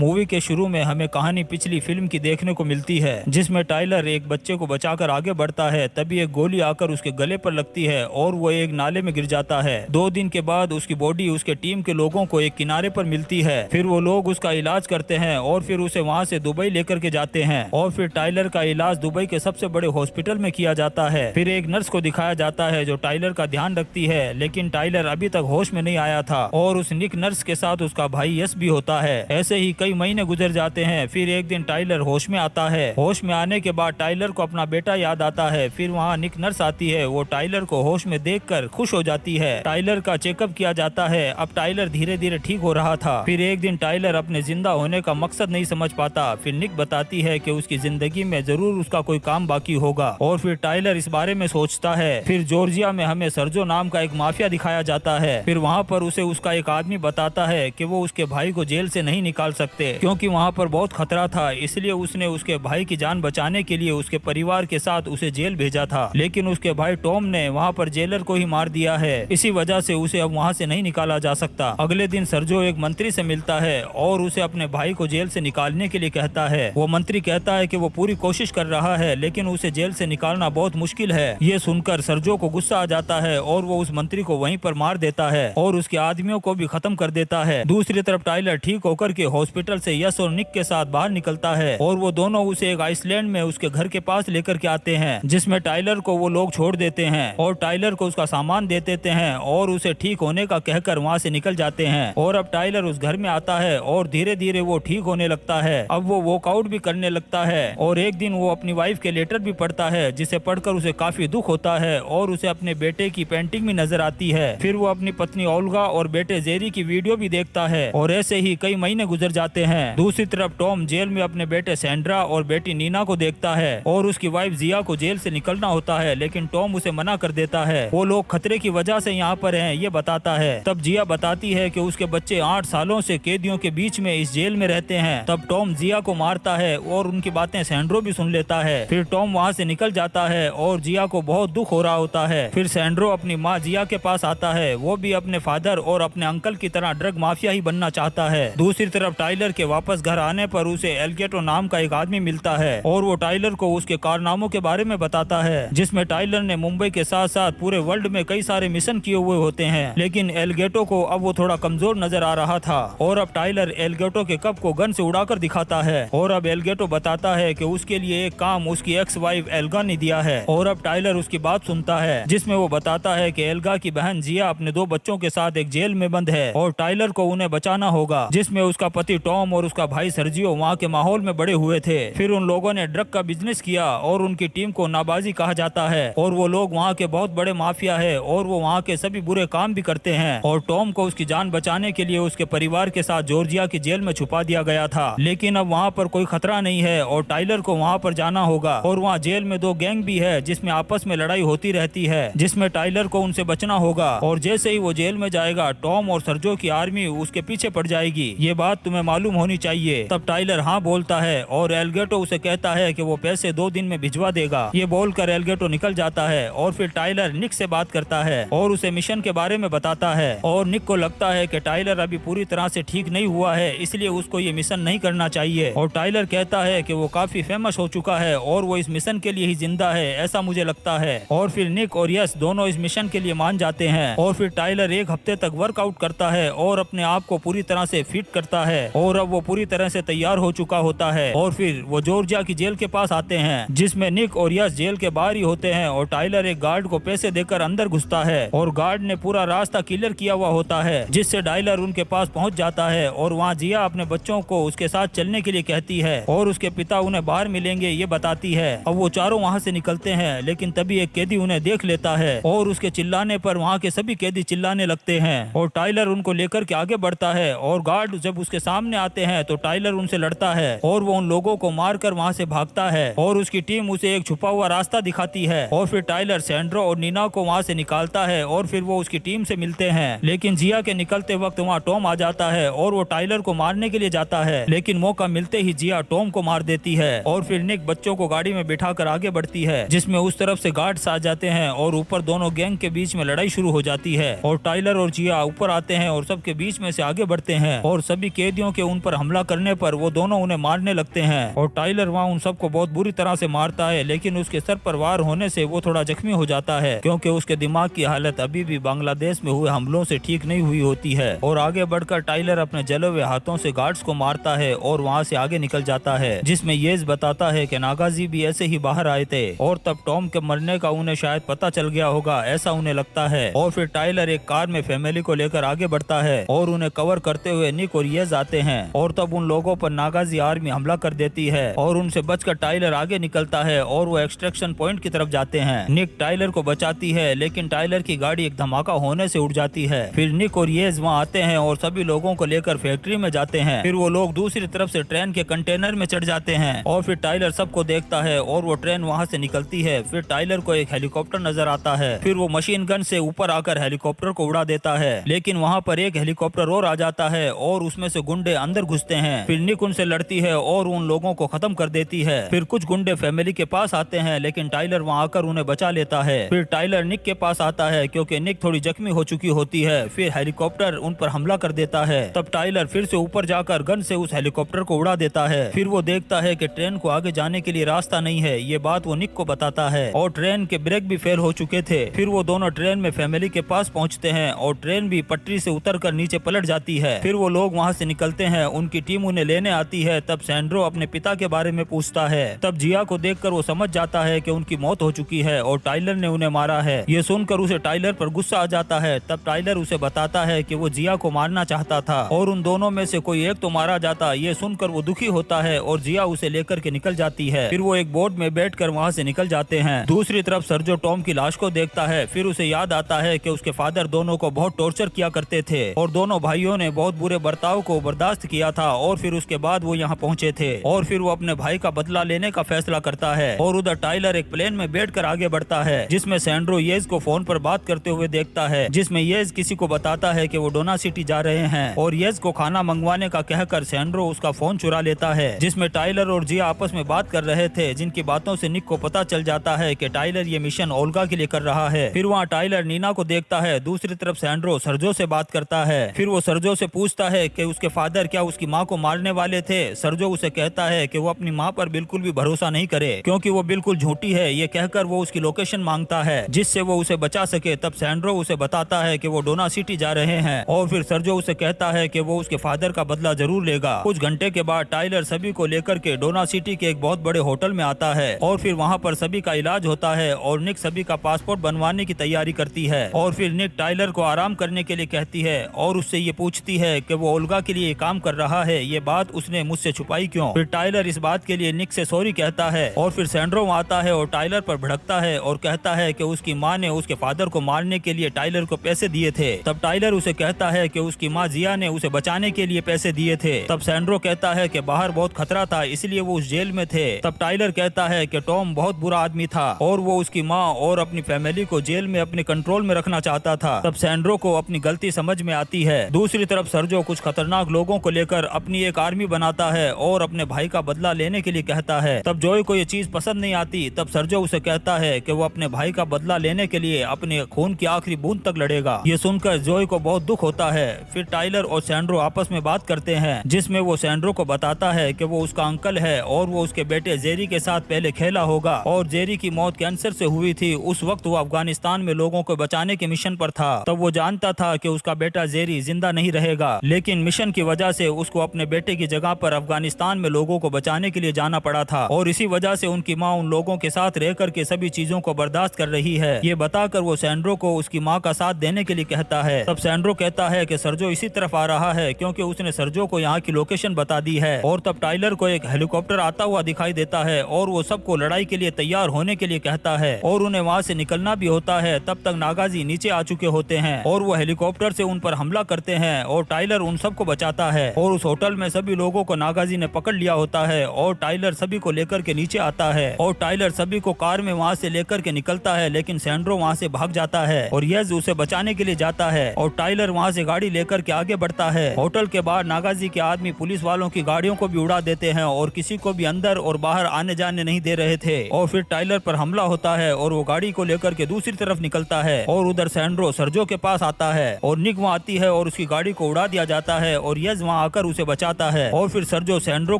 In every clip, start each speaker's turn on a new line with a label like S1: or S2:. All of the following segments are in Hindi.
S1: मूवी के शुरू में हमें कहानी पिछली फिल्म की देखने को मिलती है, जिसमें टाइलर एक बच्चे को बचाकर आगे बढ़ता है। तभी एक गोली आकर उसके गले पर लगती है और वो एक नाले में गिर जाता है। 2 दिन के बाद उसकी बॉडी उसके टीम के लोगों को एक किनारे पर मिलती है। फिर वो लोग उसका इलाज करते हैं और फिर उसे वहाँ से दुबई लेकर के जाते हैं और फिर टाइलर का इलाज दुबई के सबसे बड़े हॉस्पिटल में किया जाता है। फिर एक नर्स को दिखाया जाता है जो टाइलर का ध्यान रखती है, लेकिन टाइलर अभी तक होश में नहीं आया था और उस निक नर्स के साथ उसका भाई यश भी होता है। ऐसे ही कई महीने गुजर जाते हैं। फिर एक दिन टाइलर होश में आता है। होश में आने के बाद टाइलर को अपना बेटा याद आता है। फिर वहाँ निक नर्स आती है। वो टाइलर को होश में देखकर खुश हो जाती है। टाइलर का चेकअप किया जाता है। अब टाइलर धीरे धीरे ठीक हो रहा था। फिर एक दिन टाइलर अपने जिंदा होने का मकसद नहीं समझ पाता। फिर निक बताती है कि उसकी जिंदगी में जरूर उसका कोई काम बाकी होगा और फिर टाइलर इस बारे में सोचता है। फिर जॉर्जिया में हमें सर्जो नाम का एक माफिया दिखाया जाता है। फिर वहाँ पर उसे उसका एक आदमी बताता है कि वो उसके भाई को जेल से नहीं निकाल सकते क्योंकि वहाँ पर बहुत खतरा था। इसलिए उसने उसके भाई की जान बचाने के लिए उसके परिवार के साथ उसे जेल भेजा था, लेकिन उसके भाई टॉम ने वहाँ पर जेलर को ही मार दिया है। इसी वजह से उसे अब वहाँ से नहीं निकाला जा सकता। अगले दिन सर्जो एक मंत्री से मिलता है और उसे अपने भाई को जेल से निकालने के लिए कहता है। वो मंत्री कहता है कि वो पूरी कोशिश कर रहा है, लेकिन उसे जेल से निकालना बहुत मुश्किल है। ये सुनकर सर्जो को गुस्सा आ जाता है और वो उस मंत्री को वहीं पर मार देता है और उसके आदमियों को भी खत्म कर देता है। दूसरी तरफ टाइलर ठीक होकर के हॉस्पिटल से यश और निक के साथ बाहर निकलता है और वो दोनों उसे एक आइसलैंड में उसके घर के पास लेकर के आते हैं, जिसमें टाइलर को वो लोग छोड़ देते हैं और टाइलर को उसका सामान दे देते हैं और उसे ठीक होने का कहकर वहाँ से निकल जाते हैं। और अब टाइलर उस घर में आता है और धीरे धीरे वो ठीक होने लगता है। अब वो वॉकआउट भी करने लगता है और एक दिन वो अपनी वाइफ के लेटर भी पढ़ता है, जिसे पढ़कर उसे काफी दुख होता है और उसे अपने बेटे की पेंटिंग भी नजर आती है। फिर वो अपनी पत्नी ओल्गा और बेटे जेरी की वीडियो भी देखता है और ऐसे ही कई महीने गुजर जाते हैं। दूसरी तरफ टॉम जेल में अपने बेटे सैंड्रा और बेटी नीना को देखता है और उसकी वाइफ जिया को जेल से निकलना होता है, लेकिन टॉम उसे मना कर देता है। वो लोग खतरे की वजह से यहाँ पर हैं, ये बताता है। तब जिया बताती है कि उसके बच्चे 8 सालों से कैदियों के बीच में इस जेल में रहते हैं। तब टॉम जिया को मारता है और उनकी बातें सैंड्रो भी सुन लेता है। फिर टॉम वहाँ से निकल जाता है और जिया को बहुत दुख हो रहा होता है। फिर सैंड्रो अपनी माँ जिया के पास आता है। वो भी अपने फादर और अपने अंकल की तरह ड्रग माफिया ही बनना चाहता है। दूसरी तरफ टाइलर के वापस घर आने पर उसे एल्गेटो नाम का एक आदमी मिलता है और वो टाइलर को उसके कारनामों के बारे में बताता है, जिसमें टाइलर ने मुंबई के साथ साथ पूरे वर्ल्ड में कई सारे मिशन किए हुए होते हैं। लेकिन एल्गेटो को अब वो थोड़ा कमजोर नजर आ रहा था और अब टाइलर एल्गेटो के कप को गन से उड़ाकर दिखाता है और अब एल्गेटो बताता है कि उसके लिए एक काम उसकी एक्स वाइफ एल्गा ने दिया है और अब टाइलर उसकी बात सुनता है, जिसमें वो बताता है कि एल्गा की बहन जिया अपने 2 बच्चों के साथ एक जेल में बंद है और टाइलर को उन्हें बचाना होगा, जिसमें उसका पति टॉम और उसका भाई सर्जियो वहाँ के माहौल में बड़े हुए थे। फिर उन लोगों ने ड्रग का बिजनेस किया और उनकी टीम को नाबाजी कहा जाता है और वो लोग वहाँ के बहुत बड़े माफिया है और वो वहाँ के सभी बुरे काम भी करते हैं। और टॉम को उसकी जान बचाने के लिए उसके परिवार के साथ जॉर्जिया की जेल में छुपा दिया गया था, लेकिन अब वहाँ पर कोई खतरा नहीं है और टाइलर को वहाँ पर जाना होगा। और वहाँ जेल में 2 गैंग भी है जिसमें आपस में लड़ाई होती रहती है, जिसमें टाइलर को उनसे बचना होगा। और जैसे ही वो जेल में जाएगा टॉम और सर्जो की आर्मी उसके पीछे पड़ जाएगी। ये बात तुम्हें मालूम होनी चाहिए। तब टाइलर हाँ बोलता है और एल्गेटो उसे कहता है कि वो पैसे 2 दिन में भिजवा देगा। ये बोलकर एल्गेटो निकल जाता है और फिर टाइलर निक से बात करता है और उसे मिशन के बारे में बताता है और निक को लगता है कि टाइलर अभी पूरी तरह से ठीक नहीं हुआ है, इसलिए उसको ये मिशन नहीं करना चाहिए। और टाइलर कहता है कि वो काफी फेमस हो चुका है और वो इस मिशन के लिए ही जिंदा है, ऐसा मुझे लगता है। और फिर निक और यश दोनों इस मिशन के लिए मान जाते हैं और फिर टाइलर 1 हफ्ते तक वर्कआउट करता है और अपने आप को पूरी तरह से फिट करता है और अब वो पूरी तरह से तैयार हो चुका होता है। और फिर वो जॉर्जिया की जेल के पास आते हैं, जिसमें निक और यश जेल के बाहर ही होते हैं और टाइलर एक गार्ड को पैसे देकर अंदर घुसता है और गार्ड ने पूरा रास्ता क्लियर किया हुआ होता है, जिससे टाइलर उनके पास पहुंच जाता है। और वहाँ जिया अपने बच्चों को उसके साथ चलने के लिए कहती है और उसके पिता उन्हें बाहर मिलेंगे ये बताती है। अब वो चारों वहाँ से निकलते हैं, लेकिन तभी एक कैदी उन्हें देख लेता है और उसके चिल्लाने पर वहाँ के सभी कैदी चिल्लाने लगते हैं और टाइलर उनको लेकर के आगे बढ़ता है और गार्ड जब उसके सामने आते हैं तो टाइलर उनसे लड़ता है और वो उन लोगों को मारकर वहाँ से भागता है और उसकी टीम उसे एक छुपा हुआ रास्ता दिखाती है और फिर टाइलर सैंड्रो और नीना को वहाँ से निकालता है और फिर वो उसकी टीम से मिलते हैं। लेकिन जिया के निकलते वक्त वहाँ टॉम आ जाता है और वो टाइलर को मारने के लिए जाता है, लेकिन मौका मिलते ही जिया टॉम को मार देती है और फिर निक बच्चों को गाड़ी में बिठाकर आगे बढ़ती है, जिसमें उस तरफ से गार्ड्स आ जाते हैं और ऊपर दोनों गैंग के बीच में लड़ाई शुरू हो जाती है और टाइलर और जिया ऊपर आते हैं और सबके बीच में से आगे बढ़ते हैं और सभी कैदियों के उन पर हमला करने पर वो दोनों उन्हें मारने लगते हैं और टाइलर वहाँ उन सबको बहुत बुरी तरह से मारता है, लेकिन उसके सर पर वार होने से वो थोड़ा जख्मी हो जाता है क्योंकि उसके दिमाग की हालत अभी भी बांग्लादेश में हुए हमलों से ठीक नहीं हुई होती है। और आगे बढ़कर टाइलर अपने जले हुए हाथों से गार्ड्स को मारता है और वहाँ से आगे निकल जाता है, जिसमें येज बताता है कि नागाजी भी ऐसे ही बाहर आए थे और तब टॉम के मरने का उन्हें शायद पता चल गया होगा, ऐसा उन्हें लगता है। और फिर टाइलर एक कार में फैमिली को लेकर आगे बढ़ता है और उन्हें कवर करते हुए निक और येज आते हैं और तब उन लोगों पर नागाजी आर्मी हमला कर देती है और उनसे बचकर टाइलर आगे निकलता है और वो एक्सट्रैक्शन पॉइंट की तरफ जाते हैं। निक टाइलर को बचाती है, लेकिन टाइलर की गाड़ी एक धमाका होने से उड़ जाती है। फिर निक और येज वहाँ आते हैं और सभी लोगों को लेकर फैक्ट्री में जाते हैं। फिर वो लोग दूसरी तरफ से ट्रेन के कंटेनर में चढ़ जाते हैं और फिर टाइलर सबको देखता है और वो ट्रेन वहाँ से निकलती है। फिर टाइलर को एक हेलीकॉप्टर नजर आता है, फिर वो मशीन गन से ऊपर आकर हेलीकॉप्टर को उड़ा देता है, लेकिन वहाँ पर एक हेलीकॉप्टर और आ जाता है और उसमें से गुंडे अंदर घुसते हैं। फिर निक उनसे लड़ती है और उन लोगों को खत्म कर देती है। फिर कुछ गुंडे फैमिली के पास आते हैं, लेकिन टाइलर वहाँ आकर उन्हें बचा लेता है। फिर टाइलर निक के पास आता है क्योंकि निक थोड़ी जख्मी हो चुकी होती है। फिर हेलीकॉप्टर उन पर हमला कर देता है। तब टाइलर फिर से ऊपर जाकर गन से उस हेलीकॉप्टर को उड़ा देता है। फिर वो देखता है कि ट्रेन को आगे जाने के लिए रास्ता नहीं है, ये बात वो निक को बताता है और ट्रेन के ब्रेक भी फेल हो चुके थे। फिर वो दोनों ट्रेन में फैमिली के पास पहुंचते हैं और ट्रेन भी पटरी से उतरकर नीचे पलट जाती है। फिर वो लोग वहाँ से निकलते हैं, उनकी टीम उन्हें लेने आती है। तब सैंड्रो अपने पिता के बारे में पूछता है। तब जिया को देखकर वो समझ जाता है कि उनकी मौत हो चुकी है और टाइलर ने उन्हें मारा है। ये सुनकर उसे टाइलर पर गुस्सा आ जाता है। तब टाइलर उसे बताता है कि वो जिया को मारना चाहता था और उन दोनों में से कोई एक तो मारा जाता। ये सुनकर वो दुखी होता है और जिया उसे लेकर के निकल जाती है। फिर वो एक बोट में बैठकर वहाँ से निकल जाते हैं। दूसरी तरफ सर्जो टॉम की लाश को देखता है। फिर उसे याद आता है कि उसके फादर दोनों को बहुत टॉर्चर किया करते थे और दोनों भाइयों ने बहुत बुरे बर्ताव को बर्दाश्त किया था और फिर उसके बाद वो यहाँ पहुँचे थे और फिर वो अपने भाई का बदला लेने का फैसला करता है। और उधर टाइलर एक प्लेन में बैठकर आगे बढ़ता है, जिसमें सैंड्रो येज को फोन पर बात करते हुए देखता है, जिसमें येज किसी को बताता है कि वो डोना सिटी जा रहे हैं और येज को खाना मंगवाने का कहकर सैंड्रो उसका फोन चुरा लेता है, जिसमें टाइलर और जिया आपस में बात कर रहे थे, जिनकी बातों से निक को पता चल जाता है कि टाइलर ये मिशन ओल्गा के लिए कर रहा है। फिर वहाँ टाइलर नीना को देखता है। दूसरी तरफ सैंड्रो सर्जो से बात करता है। फिर वो सर्जो से पूछता है कि उसके फादर क्या उसकी माँ को मारने वाले थे। सर्जो उसे कहता है कि वो अपनी माँ पर बिल्कुल भी भरोसा नहीं करे क्योंकि वो बिल्कुल झूठी है। ये कहकर वो उसकी लोकेशन मांगता है जिससे वो उसे बचा सके। तब सैंड्रो उसे बताता है कि वो डोना सिटी जा रहे हैं और फिर सर्जो उसे कहता है कि वो उसके फादर का बदला जरूर लेगा। कुछ घंटे के बाद टाइलर सभी को लेकर के डोना सिटी के एक बहुत बड़े होटल में आता है और फिर वहाँ पर सभी का इलाज होता है और निक सभी का पासपोर्ट बनवाने की तैयारी करती है और फिर निक टाइलर को आराम करने के लिए कहती है और उससे ये पूछती है कि वो ओल्गा के लिए काम कर रहा है, ये बात उसने मुझसे छुपाई क्यों। फिर टाइलर इस बात के लिए निक से सॉरी कहता है और फिर सैंड्रो आता है और टाइलर पर भड़कता है और कहता है कि उसकी माँ ने उसके फादर को मारने के लिए टाइलर को पैसे दिए थे। तब टाइलर उसे कहता है कि उसकी माँ जिया ने उसे बचाने के लिए पैसे दिए थे। तब सैंड्रो कहता है कि बाहर बहुत खतरा था इसलिए वो उस जेल में थे। तब टाइलर कहता है कि टॉम बहुत बुरा आदमी था और वो उसकी माँ और अपनी फैमिली को जेल में अपने कंट्रोल में रखना चाहता था। तब सैंड्रो को अपनी गलती समझ में आती है। दूसरी तरफ सर्जो कुछ खतरनाक लोगों को लेकर अपनी एक आर्मी बनाता है और अपने भाई का बदला लेने के लिए कहता है। तब जॉय को ये चीज पसंद नहीं आती। तब सर्जो उसे कहता है कि वो अपने भाई का बदला लेने के लिए अपने खून की आखिरी बूंद तक लड़ेगा। ये सुनकर जॉय को बहुत दुख होता है। फिर टाइलर और सैंड्रो आपस में बात करते हैं, जिसमें वो सैंड्रो को बताता है कि वो उसका अंकल है और वो उसके बेटे जेरी के साथ पहले खेला होगा और जेरी की मौत कैंसर से हुई थी। उस वक्त वो अफगानिस्तान में लोगों को बचाने के मिशन पर था। तब वो जानता था कि उसका बेटा जेरी जिंदा नहीं रहेगा, लेकिन मिशन की वजह से उसको अपने बेटे की जगह पर अफगानिस्तान में लोगों को बचाने के लिए जाना पड़ा था और इसी वजह से उनकी माँ उन लोगों के साथ रह करके सभी चीजों को बर्दाश्त कर रही है। ये बताकर वो सैंड्रो को उसकी माँ का साथ देने के लिए कहता है। तब सैंड्रो कहता है कि सर्जो इसी तरफ आ रहा है क्योंकि उसने सर्जो को यहाँ की लोकेशन बता दी है। और तब टाइलर को एक हेलीकॉप्टर आता हुआ दिखाई देता है और वो सबको लड़ाई के लिए तैयार होने के लिए कहता है और उन्हें वहाँ से निकलना भी होता है। तब तक नागाजी नीचे आ चुके होते हैं और वो हेलीकॉप्टर से उन पर हमला करते हैं और टाइलर उन सबको बचाता है और उस होटल में सभी लोगों को नागाजी ने पकड़ लिया होता है और टाइलर सभी को लेकर के नीचे आता है और टाइलर सभी को कार में वहाँ से लेकर के निकलता है, लेकिन सैंड्रो वहाँ से भाग जाता है और येज उसे बचाने के लिए जाता है और टाइलर वहाँ से गाड़ी लेकर के आगे बढ़ता है। होटल के बाहर नागाजी के आदमी पुलिस वालों की गाड़ियों को भी उड़ा देते हैं और किसी को भी अंदर और बाहर आने जाने नहीं दे रहे थे और फिर टाइलर पर हमला होता है और वो गाड़ी को लेकर के दूसरी तरफ निकलता है और उधर सैंड्रो सर्जो के पास आता है और निक वहाँ आती है और उसकी गाड़ी को उड़ा दिया जाता है और येज वहाँ आकर उसे बचाता है और फिर सर्जो सैंड्रो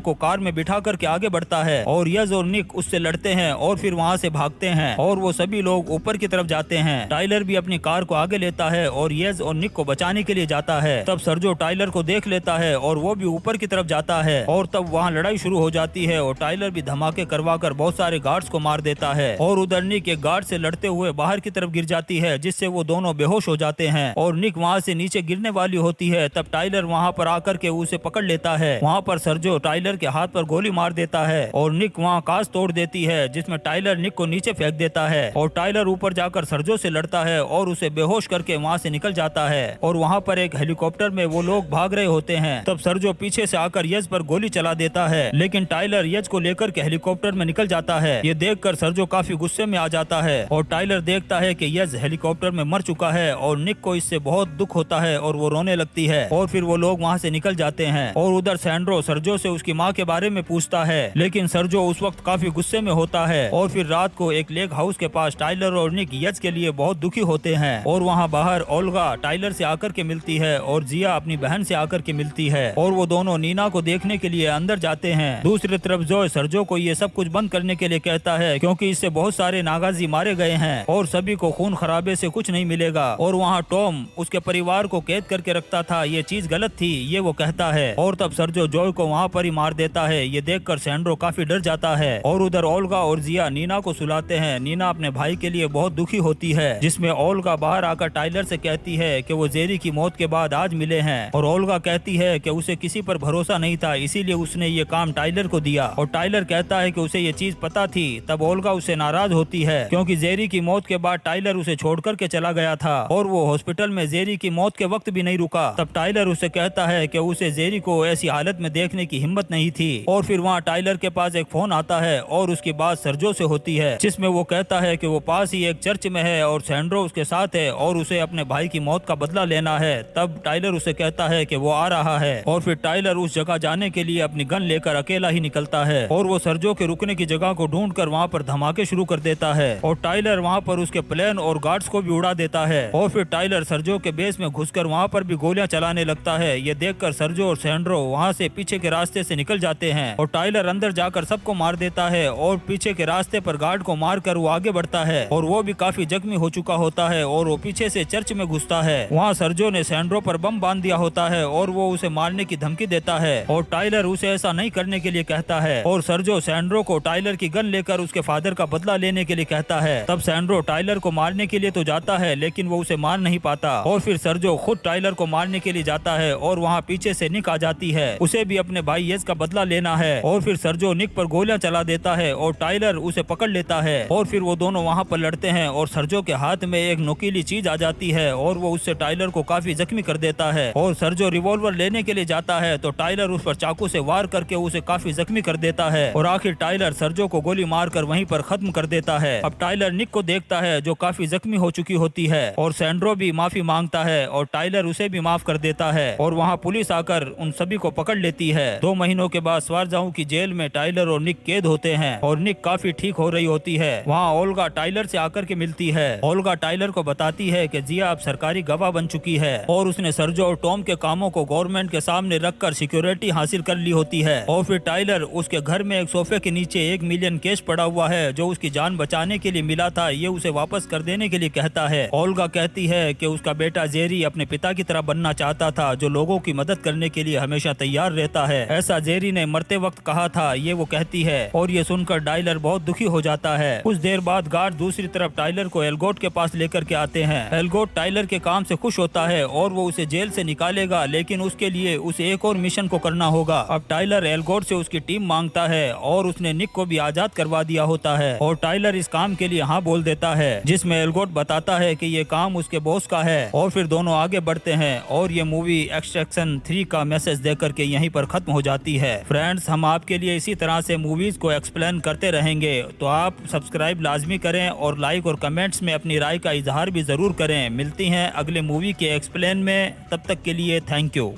S1: को कार में बिठा करके आगे बढ़ता है और यज और निक उससे लड़ते हैं और फिर वहाँ से भागते हैं और वो सभी लोग ऊपर की तरफ जाते हैं। टाइलर भी अपनी कार को आगे लेता है और यज और निक को बचाने के लिए जाता है। तब सर्जो टाइलर को देख लेता है और वो भी ऊपर की तरफ जाता है और तब वहाँ लड़ाई शुरू हो जाती है और टाइलर भी धमाके करवाकर बहुत सारे गार्ड्स को मार देता है और उधर निक एक गार्ड से लड़ते हुए बाहर की तरफ गिर जाती है, जिससे वो दोनों बेहोश हो जाते हैं और निक वहाँ से नीचे गिरने वाली होती है। तब टाइलर वहाँ पर आकर के उसे पकड़ लेता है। वहाँ पर सर्जो टाइलर के हाथ पर गोली मार देता है और निक वहाँ कांच तोड़ देती है, जिसमें टाइलर निक को नीचे फेंक देता है और टाइलर ऊपर जाकर सर्जो से लड़ता है और उसे बेहोश करके वहाँ से निकल जाता है और वहाँ पर एक हेलीकॉप्टर में वो लोग भाग रहे होते हैं। तब सर्जो पीछे से आकर यज पर गोली चला देता है, लेकिन टाइलर यज को लेकर के हेलीकॉप्टर में निकल जाता है। ये देखकर सर्जो काफी गुस्से में आ जाता है और टाइलर देखता है कि यज हेलीकॉप्टर में मर चुका है और निक को इससे बहुत दुख होता है और वो रोने लगती है और फिर वो लोग वहाँ से निकल जाते हैं। और उधर सैंड्रो सर्जो से उसकी माँ के बारे में पूछता है, लेकिन सर्जो उस वक्त काफी गुस्से में होता है और फिर रात को एक लेक हाउस के पास टाइलर और निक यज के लिए बहुत दुखी होते हैं और वहाँ बाहर ओल्गा टाइलर से आकर के मिलती है और जिया अपनी बहन से आकर के मिलती है और वो दोनों नीना को देखने के लिए अंदर जाते हैं। दूसरी तरफ जोय सर्जो को ये सब कुछ बंद करने के लिए कहता है, क्योंकि इससे बहुत सारे नागाजी मारे गए हैं और सभी को खून खराबे से कुछ नहीं मिलेगा और वहाँ टॉम उसके परिवार को कैद करके रखता था, ये चीज गलत थी, ये वो कहता है। और तब सर्जो जॉय को वहाँ पर ही मार देता है। ये देखकर सैंड्रो काफी डर जाता है और उधर ओल्गा और जिया नीना को सुलाते हैं। नीना अपने भाई के लिए बहुत दुखी होती है, जिसमें ओल्गा बाहर आकर टाइलर से कहती है कि वो जेरी की मौत के बाद आज मिले हैं और ओल्गा कहती है कि उसे किसी पर भरोसा नहीं था, इसीलिए उसने ये काम टाइलर को दिया और टाइलर कहता है कि उसे ये चीज पता थी। तब ओल्गा उससे नाराज होती है, क्योंकि जेरी की मौत के बाद टाइलर उसे छोड़ करके चला गया था और वो हॉस्पिटल में जेरी की मौत के वक्त भी नहीं रुका। तब टाइलर उसे कहता है कि उसे जेरी को ऐसी हालत में देखने की हिम्मत नहीं थी और फिर वहाँ टाइलर के पास एक फोन आता है और उसकी बात सर्जो से होती है, जिसमें वो कहता है कि वो पास ही एक चर्च में है और सैंड्रो उसके साथ है और उसे अपने भाई की मौत का बदला लेना है। तब टाइलर उसे कहता है कि वो आ रहा है और फिर टाइलर उस जगह जाने के लिए अपनी गन लेकर अकेला ही निकलता है और वो सर्जो के रुकने की जगह को ढूंढकर वहाँ पर धमाके शुरू कर देता है और टाइलर वहाँ पर उसके प्लेन और गार्ड्स को भी उड़ा देता है और फिर टाइलर सर्जो के बेस में घुसकर वहाँ पर भी गोलियां चलाने लगता है। ये देखकर सर्जो और सैंड्रो वहाँ से पीछे के रास्ते से निकल जाते हैं और टाइलर अंदर जाकर सबको मार देता है और पीछे के रास्ते पर गार्ड को मारकर वो आगे बढ़ता है और वो भी काफी जख्मी हो चुका होता है और वो पीछे से चर्च में घुसता है। वहाँ सर्जो ने सैंड्रो पर बम बांध दिया होता है और वो उसे मारने की धमकी देता है और टाइलर उसे ऐसा नहीं करने के लिए कहता है और सर्जो सैंड्रो को टाइलर की गन लेकर उसके फादर का बदला लेने के लिए कहता है। तब सैंड्रो टाइलर को मारने के लिए तो जाता है, लेकिन वो उसे मार नहीं पाता और फिर सर्जो खुद टाइलर को मारने के लिए जाता है और वहाँ पीछे से निक आ जाती है, उसे भी अपने भाई यज का बदला लेना है और फिर सर्जो निक पर गोलियां चला देता है और टाइलर उसे पकड़ लेता है और फिर वो दोनों वहाँ पर लड़ते हैं और सर्जो के हाथ में एक नुकीली चीज आ जाती है और वो उससे टाइलर को काफी जख्मी कर देता है और सर्जो रिवॉल्वर लेने के लिए जाता है तो टाइलर उस पर चाकू से वार करके उसे काफी जख्मी कर देता है और आखिर टाइलर सर्जो को गोली मारकर वहीं पर खत्म कर देता है। अब टाइलर निक को देखता है जो काफी जख्मी हो चुकी होती है और सैंड्रो भी माफी मांगता है और टाइलर उसे भी माफ कर देता है और वहाँ पुलिस आकर उन सभी को पकड़ लेती है। 2 महीनों के बाद स्वारजाऊ की जेल में टाइलर और निक कैद होते हैं और निक काफी ठीक हो रही होती है। वहाँ ओल्गा टाइलर से आकर के मिलती है। ओल्गा टाइलर को बताती है कि जिया अब सरकारी गवाह बन चुकी है और उसने सर्जो और टॉम के कामों को गवर्नमेंट के सामने रखकर सिक्योरिटी हासिल कर ली होती है और फिर टाइलर उसके घर में एक सोफे के नीचे 1 मिलियन कैश पड़ा हुआ है जो उसकी जान बचाने के लिए मिला था, ये उसे वापस कर देने के लिए कहता है। ओल्गा कहती है कि उसका बेटा जेरी अपने पिता की तरह बनना चाहता था, जो लोगों की मदद करने के लिए हमेशा तैयार रहता है, ऐसा जेरी ने मरते वक्त कहा था, ये वो कहती है और ये सुनकर टाइलर बहुत दुखी हो जाता है। कुछ देर बाद गार्ड दूसरी तरफ टाइलर को एल्गोट के पास लेकर के आते हैं। एल्गोट टाइलर के काम से खुश होता है और वो उसे जेल से निकालेगा, लेकिन उसके लिए उसे एक और मिशन को करना होगा। अब टाइलर एल्गोट से उसकी टीम मांगता है और उसने निक को भी आजाद करवा दिया होता है और टाइलर इस काम के लिए हाँ बोल देता है, जिसमें एल्गोट बताता है कि ये काम उसके बॉस का है और फिर दोनों आगे बढ़ते हैं और ये मूवी एक्सट्रैक्शन 3 का मैसेज देकर के यहीं पर खत्म हो जाती है। फ्रेंड्स, हम आपके लिए इसी तरह से मूवीज को एक्सप्लेन करते रहेंगे, तो आप सब्सक्राइब लाजमी करें और लाइक और कमेंट्स में अपनी राय का इजहार भी जरूर करें। मिलती हैं अगले मूवी के एक्सप्लेन में, तब तक के लिए थैंक यू।